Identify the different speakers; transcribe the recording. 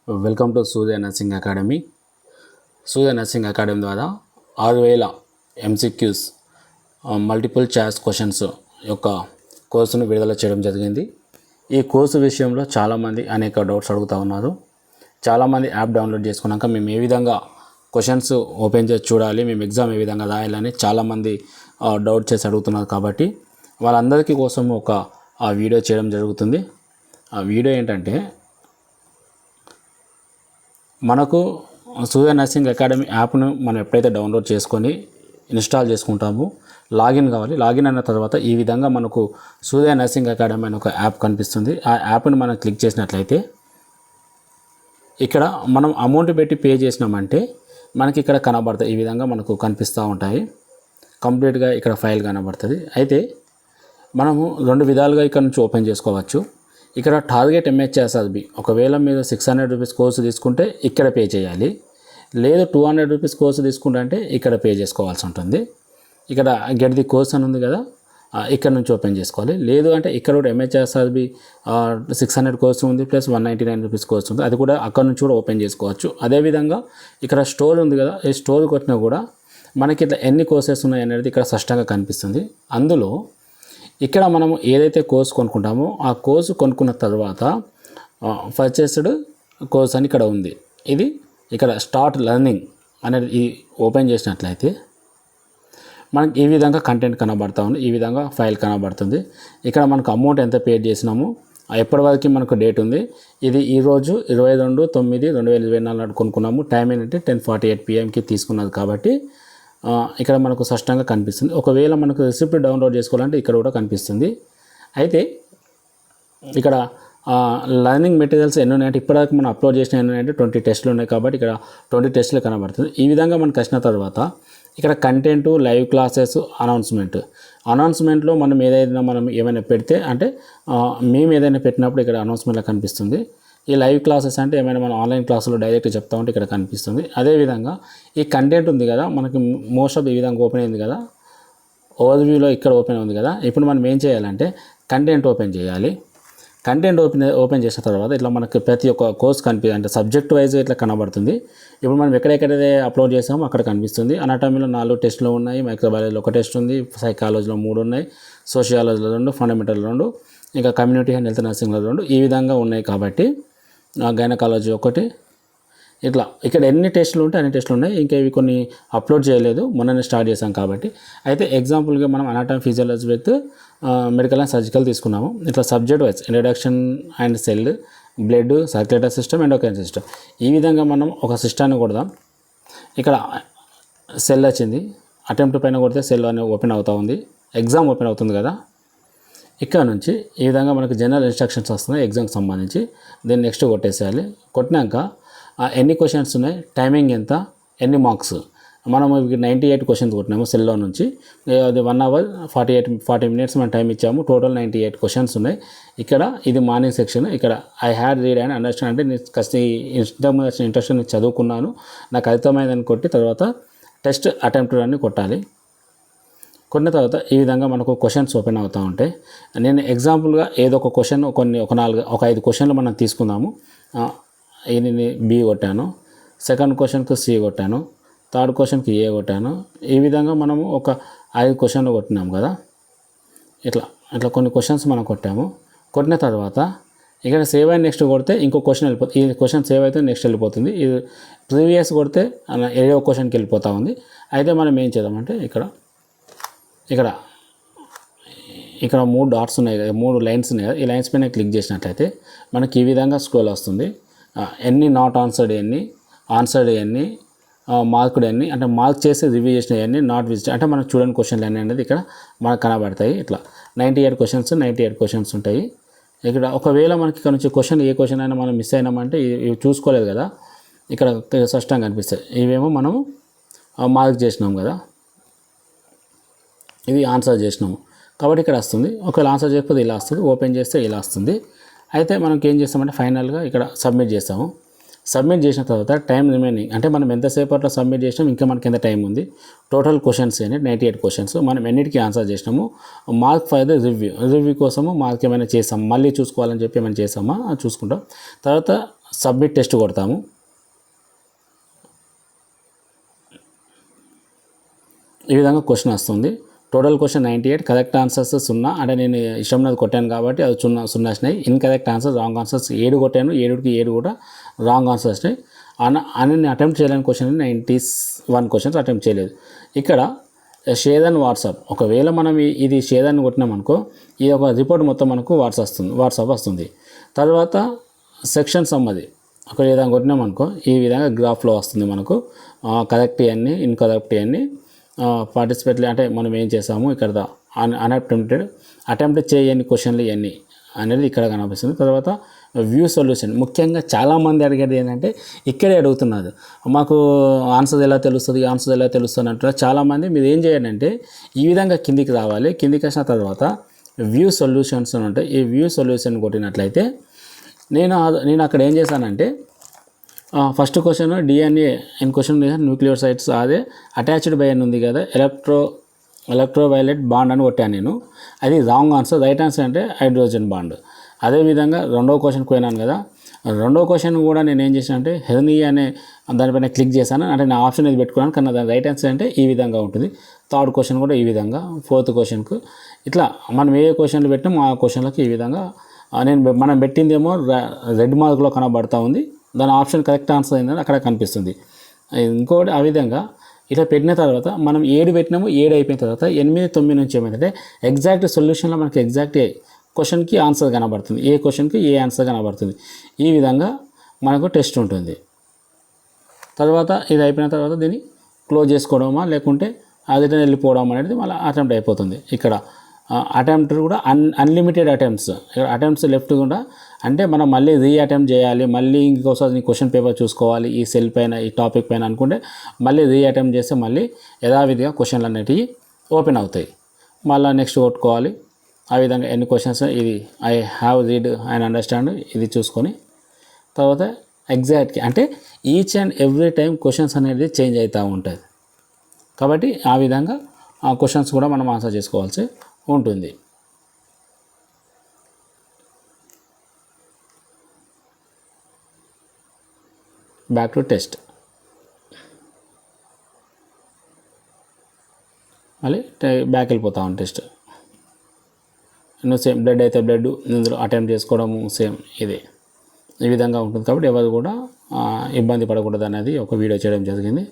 Speaker 1: Welcome to Surya nursing academy. Surya nursing academy ద్వారా 6000 MCQs multiple choice questions యొక్క కోర్సును విడుదల చేయడం జరిగింది. ఈ కోర్సు విషయంలో చాలామంది అనేక డౌట్స్ అడుగుతూ ఉన్నారు. చాలామంది యాప్ డౌన్లోడ్ చేసుకున్నాక మేము ఏ విధంగా క్వశ్చన్స్ ఓపెన్ చేసి చూడాలి, మేము ఎగ్జామ్ ఏ విధంగా రాయాలని చాలామంది డౌట్ చేసి అడుగుతున్నారు. కాబట్టి వాళ్ళందరికీ కోసం ఒక వీడియో చేయడం జరుగుతుంది. ఆ వీడియో ఏంటంటే, మనకు సూర్య నర్సింగ్ అకాడమీ యాప్ను మనం ఎప్పుడైతే డౌన్లోడ్ చేసుకొని ఇన్స్టాల్ చేసుకుంటామో లాగిన్ కావాలి. లాగిన్ అయిన తర్వాత ఈ విధంగా మనకు సూర్య నర్సింగ్ అకాడమీ అనే ఒక యాప్ కనిపిస్తుంది. ఆ యాప్ని మనం క్లిక్ చేసినట్లయితే ఇక్కడ మనం అమౌంట్ పెట్టి పే చేసినామంటే మనకి ఇక్కడ కనబడతాయి. ఈ విధంగా మనకు కనిపిస్తూ ఉంటాయి. కంప్లీట్గా ఇక్కడ ఫైల్ కనబడుతుంది. అయితే మనము రెండు విధాలుగా ఇక్కడ నుంచి ఓపెన్ చేసుకోవచ్చు. ఇక్కడ టార్గెట్ MHRB, ఒకవేళ మీరు 600 రూపీస్ కోర్సు తీసుకుంటే ఇక్కడ పే చేయాలి. లేదు 200 రూపీస్ కోర్సు తీసుకుంటే అంటే ఇక్కడ పే చేసుకోవాల్సి ఉంటుంది. ఇక్కడ గెట్ ది కోర్స్ అని ఉంది కదా, ఇక్కడ నుంచి ఓపెన్ చేసుకోవాలి. లేదు అంటే ఇక్కడ కూడా MHRB 600 కోర్సు ఉంది ప్లస్ 199 రూపీస్ కోర్సు ఉంది, అది కూడా అక్కడ నుంచి కూడా ఓపెన్ చేసుకోవచ్చు. అదేవిధంగా ఇక్కడ స్టోర్ ఉంది కదా, ఈ స్టోర్ కొట్టినా కూడా మనకి ఇట్లా ఎన్ని కోర్సెస్ ఉన్నాయి అనేది ఇక్కడ స్పష్టంగా కనిపిస్తుంది. అందులో ఇక్కడ మనము ఏదైతే కోర్సు కొనుక్కుంటామో ఆ కోర్సు కొనుక్కున్న తర్వాత పర్చేస్డ్ కోర్స్ అని ఇక్కడ ఉంది. ఇది ఇక్కడ స్టార్ట్ లెర్నింగ్ అనేది ఈ ఓపెన్ చేసినట్లయితే మనకి ఈ విధంగా కంటెంట్ కనబడతా ఉంది. ఈ విధంగా ఫైల్ కనబడుతుంది. ఇక్కడ మనకు అమౌంట్ ఎంత పే చేసినాము, ఎప్పటి వరకు మనకు డేట్ ఉంది. ఇది ఈరోజు 22/9/2024 నాడు కొనుక్కున్నాము. టైం ఏంటంటే 10:48 PM తీసుకున్నది కాబట్టి ఇక్కడ మనకు స్పష్టంగా కనిపిస్తుంది. ఒకవేళ మనకు రిసిప్ట్ డౌన్లోడ్ చేసుకోవాలంటే ఇక్కడ కూడా కనిపిస్తుంది. అయితే ఇక్కడ లర్నింగ్ మెటీరియల్స్ ఎన్ని ఉన్నాయంటే ఇప్పటివరకు మనం అప్లోడ్ చేసిన ఎన్ని ఉన్నాయంటే 20 టెస్టులు ఉన్నాయి కాబట్టి ఇక్కడ 20 టెస్టులు కనబడుతుంది. ఈ విధంగా మనకు వచ్చిన తర్వాత ఇక్కడ కంటెంట్, లైవ్ క్లాసెస్, అనౌన్స్మెంట్లో మనం ఏమైనా పెడితే అంటే మేము ఏదైనా పెట్టినప్పుడు ఇక్కడ అనౌన్స్మెంట్లో కనిపిస్తుంది. ఈ లైవ్ క్లాసెస్ అంటే ఏమైనా మనం ఆన్లైన్ క్లాసులో డైరెక్ట్ చెప్తా ఉంటే ఇక్కడ కనిపిస్తుంది. అదేవిధంగా ఈ కంటెంట్ ఉంది కదా, మనకి మోస్ట్ ఆఫ్ ఈ విధంగా ఓపెన్ అయింది కదా, ఓవర్వ్యూలో ఇక్కడ ఓపెన్ ఉంది కదా. ఇప్పుడు మనం ఏం చేయాలంటే కంటెంట్ ఓపెన్ చేయాలి. కంటెంట్ ఓపెన్ చేసిన తర్వాత ఇట్లా మనకి ప్రతి ఒక్క కోర్స్ అంటే సబ్జెక్ట్ వైజ్ ఇట్లా కనబడుతుంది. ఇప్పుడు మనం ఎక్కడెక్కడైతే అప్లోడ్ చేసామో అక్కడ కనిపిస్తుంది. అనాటమీలో 4 టెస్టులు ఉన్నాయి, మైక్రోబయాలజీలో 1 టెస్ట్ ఉంది, సైకాలజీలో 3 ఉన్నాయి, సోషియాలజీలో 2, ఫండమెంటల్ 2, ఇంకా కమ్యూనిటీ అండ్ హెల్త్ నర్సింగ్లో 2, ఈ విధంగా ఉన్నాయి. కాబట్టి గైనకాలజీ 1, ఇట్లా ఇక్కడ ఎన్ని టెస్టులు ఉంటే అన్ని టెస్టులు ఉన్నాయి. ఇంకా ఇవి కొన్ని అప్లోడ్ చేయలేదు, మొన్ననే స్టార్ట్ చేసాం కాబట్టి. అయితే ఎగ్జాంపుల్గా మనం anatomy, physiology with medical and surgical తీసుకున్నాము. ఇట్లా subject wise introduction and cell, blood, circulatory system, endocrine system, ఈ విధంగా మనం ఒక సిస్టాన్ని కొడదాం. ఇక్కడ సెల్ వచ్చింది, అటెంప్ట్ పైన కొడితే సెల్ అనేది ఓపెన్ అవుతూ ఉంది, ఎగ్జామ్ ఓపెన్ అవుతుంది కదా. ఇక్కడ నుంచి ఈ విధంగా మనకు జనరల్ ఇన్స్ట్రక్షన్స్ వస్తున్నాయి ఎగ్జామ్కి సంబంధించి. దీన్ని నెక్స్ట్ కొట్టేసేయాలి. కొట్టినాక ఎన్ని క్వశ్చన్స్ ఉన్నాయి, టైమింగ్ ఎంత, ఎన్ని మార్క్స్. మనము 98 క్వశ్చన్స్ కొట్టినాము సెల్లో నుంచి. అది 1 hour 40 minutes మనం టైం ఇచ్చాము. టోటల్ 98 క్వశ్చన్స్ ఉన్నాయి. ఇక్కడ ఇది మార్నింగ్ సెక్షన్. ఇక్కడ I had read and understand అంటే నేను ఇంట్రెస్ట్ చదువుకున్నాను, నాకు అర్థమైందని కొట్టి తర్వాత టెస్ట్ అటెంప్ట్ అని కొట్టాలి. కొన్న తర్వాత ఈ విధంగా మనకు క్వశ్చన్స్ ఓపెన్ అవుతూ ఉంటాయి. నేను ఎగ్జాంపుల్గా ఏదో ఒక క్వశ్చన్ ఒక 5 క్వశ్చన్లు మనం తీసుకుందాము. ఇది B కొట్టాను, సెకండ్ క్వశ్చన్కి C కొట్టాను, థర్డ్ క్వశ్చన్కి A కొట్టాను. ఈ విధంగా మనము ఒక 5 క్వశ్చన్లు కొట్టినాము కదా. ఇట్లా కొన్ని క్వశ్చన్స్ మనం కొట్టిన తర్వాత ఇక్కడ సేవ్ అయిన నెక్స్ట్ కొడితే ఇంకో క్వశ్చన్ వెళ్ళిపోతుంది. ఈ క్వశ్చన్ సేవ్ అయితే నెక్స్ట్ వెళ్ళిపోతుంది. ఇది ప్రీవియస్ కొడితే ఏదో క్వశ్చన్కి వెళ్ళిపోతూ ఉంది. అయితే మనం ఏం చేద్దామంటే ఇక్కడ 3 డాట్స్ ఉన్నాయి కదా, 3 లైన్స్ ఉన్నాయి కదా, ఈ లైన్స్ పైన క్లిక్ చేసినట్లయితే మనకి ఈ విధంగా స్క్రోల్ వస్తుంది. ఎన్ని నాట్ ఆన్సర్డ్, ఎన్ని ఆన్సర్డ్, ఎన్ని మార్క్డ్, ఎన్ని అంటే మార్క్ చేసి రివ్యూ చేసిన ఎన్ని, నాట్ విజిట్ అంటే మనకు చూడని క్వశ్చన్లు అన్నీ అనేది ఇక్కడ మనకు కనబడతాయి. ఇట్లా 98 క్వశ్చన్స్ ఉంటాయి. ఇక్కడ ఒకవేళ మనకి ఇక్కడ నుంచి ఏ క్వశ్చన్ అయినా మనం మిస్ అయినామంటే ఇవి చూసుకోలేదు కదా, ఇక్కడ స్పష్టంగా కనిపిస్తాయి. ఇవేమో మనము మార్క్ చేసినాం కదా, ఇది ఆన్సర్ చేసినాము కాబట్టి ఇక్కడ వస్తుంది. ఒకవేళ ఆన్సర్ చేయకపోతే ఇలా వస్తుంది, ఓపెన్ చేస్తే ఇలా వస్తుంది. అయితే మనకి ఏం చేస్తామంటే ఫైనల్గా ఇక్కడ సబ్మిట్ చేస్తాము. సబ్మిట్ చేసిన తర్వాత టైం రిమైనింగ్ అంటే మనం ఎంతసేపట్లో సబ్మిట్ చేసినాం, ఇంకా మనకి ఎంత టైం ఉంది. టోటల్ క్వశ్చన్స్ ఏంటి 98 క్వశ్చన్స్, మనం ఎన్నిటికీ ఆన్సర్ చేసినాము. మార్క్ ఫర్ ద రివ్యూ కోసము మార్క్ ఏమైనా చేసాం, మళ్ళీ చూసుకోవాలని చెప్పి ఏమైనా చేసామా చూసుకుంటాం. తర్వాత సబ్మిట్ టెస్ట్ కొడతాము. ఈ విధంగా క్వశ్చన్ వస్తుంది. Total question 98, correct answers 0. అంటే నేను ఇష్టం కొట్టాను కాబట్టి అది 0 వచ్చినాయి. ఇన్కరెక్ట్ ఆన్సర్స్, రాంగ్ ఆన్సర్స్ 7 కొట్టాను. 7కి 7 కూడా రాంగ్ ఆన్సర్స్ వచ్చినాయి. అని అటెంప్ట్ చేయలేని క్వశ్చన్ 91 క్వశ్చన్స్ అటెంప్ట్ చేయలేదు. ఇక్కడ షేర్ అండ్ వాట్సాప్, ఒకవేళ మనం ఇది షేర్ అని కొట్టినామనుకో, ఈ ఒక రిపోర్ట్ మొత్తం మనకు వాట్సాప్ వస్తుంది. తర్వాత సెక్షన్ సమ్, అది ఒక విధంగా కొట్టినామనుకో ఈ విధంగా గ్రాఫ్లో వస్తుంది మనకు. కరెక్ట్ అన్నీ, ఇన్కరెక్ట్ అన్నీ, పార్టిసిపేట్లు అంటే మనం ఏం చేసాము ఇక్కడ అటెంప్ట్ చేయని క్వశ్చన్లు ఇవన్నీ అనేది ఇక్కడ కనిపిస్తుంది. తర్వాత వ్యూ సొల్యూషన్, ముఖ్యంగా చాలామంది అడిగేది ఏంటంటే ఇక్కడే అడుగుతున్నారు, మాకు ఆన్సర్ ఎలా తెలుస్తుంది అంటారు చాలామంది. మీరు ఏం చేయాలంటే ఈ విధంగా కిందికి రావాలి. కిందికి వచ్చిన తర్వాత వ్యూ సొల్యూషన్స్ అని ఉంటాయి. ఈ వ్యూ సొల్యూషన్ కొట్టినట్లయితే నేను అక్కడ ఏం చేశానంటే first question DNA in question nucleosides అదే అటాచ్డ్ బై అని ఉంది కదా, ఎలక్ట్రోవైలెట్ బాండ్ అని కొట్టాను నేను. అది రాంగ్ ఆన్సర్. రైట్ ఆన్సర్ అంటే హైడ్రోజన్ బాండ్. అదేవిధంగా రెండో క్వశ్చన్కి పోయినాను కదా, రెండో క్వశ్చన్ కూడా నేను ఏం చేశాను అంటే హెర్నియా అనే దానిపైన క్లిక్ చేశాను. అంటే నా ఆప్షన్ ఇది పెట్టుకున్నాను, కానీ దాని రైట్ ఆన్సర్ అంటే ఈ విధంగా ఉంటుంది. థర్డ్ క్వశ్చన్ కూడా ఈ విధంగా, ఫోర్త్ క్వశ్చన్కు ఇట్లా మనం ఏ క్వశ్చన్లు పెట్టినామో ఆ క్వశ్చన్లకు ఈ విధంగా మనం పెట్టిందేమో రెడ్ మార్క్లో కనబడతా ఉంది, దాని ఆప్షన్ కరెక్ట్ ఆన్సర్ అయిందని అక్కడ కనిపిస్తుంది. ఇంకోటి ఆ విధంగా ఇట్లా పెట్టిన తర్వాత మనం 7 పెట్టినాము, 7 అయిపోయిన తర్వాత 8, 9 నుంచి ఏమైందంటే ఎగ్జాక్ట్ సొల్యూషన్లో మనకి ఎగ్జాక్ట్ క్వశ్చన్కి ఆన్సర్ కనబడుతుంది, ఏ క్వశ్చన్కి ఏ ఆన్సర్ కనబడుతుంది. ఈ విధంగా మనకు టెస్ట్ ఉంటుంది. తర్వాత ఇది అయిపోయిన తర్వాత దీన్ని క్లోజ్ చేసుకోవడమా లేకుంటే అది వెళ్ళిపోవడం అనేది మళ్ళీ అటెంప్ట్ అయిపోతుంది. ఇక్కడ అటెంప్ట్ కూడా అన్లిమిటెడ్ అటెంప్ట్స్ లెఫ్ట్ కూడా, అంటే మనం మళ్ళీ అటెంప్ట్ చేయాలి, మళ్ళీ ఇంకోసారి క్వశ్చన్ పేపర్ చూసుకోవాలి ఈ సెల్ పైన ఈ టాపిక్ పైన అనుకుంటే మళ్ళీ అటెంప్ట్ చేస్తే మళ్ళీ యథావిధిగా క్వశ్చన్లు అనేటివి ఓపెన్ అవుతాయి. మళ్ళీ నెక్స్ట్ కొట్టుకోవాలి. ఆ విధంగా ఎన్ని క్వశ్చన్స్ ఇది I have read and understand ఇది చూసుకొని తర్వాత ఎగ్జాక్ట్గా అంటే each and every time questions అనేది చేంజ్ అవుతూ ఉంటుంది. కాబట్టి ఆ విధంగా ఆ క్వశ్చన్స్ కూడా మనం ఆన్సర్ చేసుకోవాల్సి ఉంటుంది. Back to test. మళ్ళీ బ్యాక్ వెళ్ళిపోతాం టెస్ట్. సేమ్ బ్లడ్ అయితే బ్లడ్ ఇందులో అటెంప్ట్ చేసుకోవడము సేమ్ ఇదే ఈ విధంగా ఉంటుంది. కాబట్టి ఎవరు కూడా ఇబ్బంది పడకూడదు అనేది ఒక వీడియో చేయడం జరిగింది.